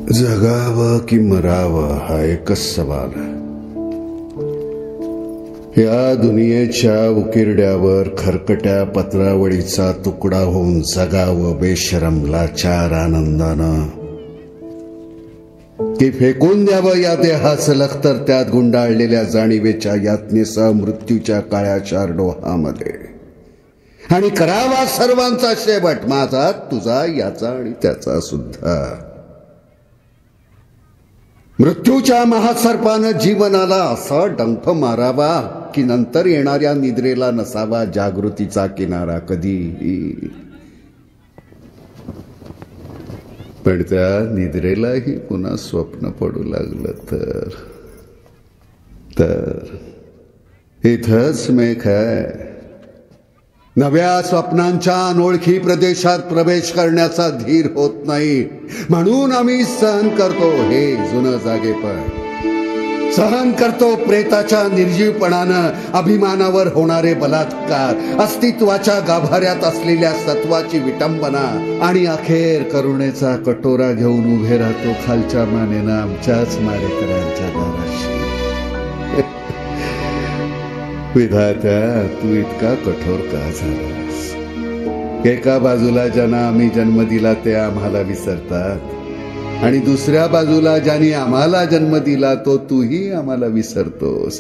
जगावं की मरावं हा एकच सवाल आहे. या दुनियेच्या उकिरड्यावर खरकट्या पत्रावळीचा तुकडा होऊन जगावं बेशरम लाचार आनंदानं, की फेकून द्यावं या देहाचं लखतर त्यात गुंडाळलेल्या जाणीवेच्या यातनेसह मृत्यूच्या काळ्या चारडोहामध्ये, आणि करावा सर्वांचा शेवट, माझा तुझा याचा आणि त्याचा सुद्धा. मृत्यूच्या महासर्पानं जीवनाला असा डंख मारावा की नंतर येणाऱ्या निद्रेला नसावा जागृतीचा किनारा कधीही. पण त्या निद्रेलाही पुन्हा स्वप्न पडू लागलं तर इथंच मेघ आहे. नव्या स्वप्नांच्या अनोळखी प्रदेशात प्रवेश करण्याचा धीर होत नाही, म्हणून आम्ही सहन करतो हे जुनं जागेपण, सहन करतो प्रेताच्या निर्जीवपणानं अभिमानावर होणारे बलात्कार, अस्तित्वाच्या गाभाऱ्यात असलेल्या सत्वाची विटंबना, आणि अखेर करुणेचा कटोरा घेऊन उभे राहतो खालच्या मानेनं आमच्याच मारेकऱ्यांच्या दाराशी. विधात्या, तू इतका कठोर का झालास? एका बाजूला ज्यांना आम्ही जन्म दिला ते आम्हाला विसरतात, आणि दुसऱ्या बाजूला ज्यांनी आम्हाला जन्म दिला तो तूही आम्हाला विसरतोस.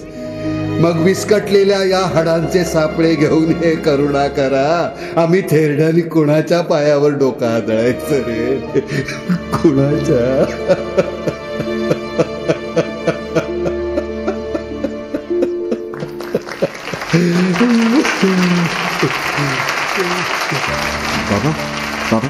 मग विस्कटलेल्या या हाडांचे सापळे घेऊन हे करुणा करा, आम्ही थेरड्याने कुणाच्या पायावर डोकं आदळायचं रे? कुणाच्या? बाबा बाबा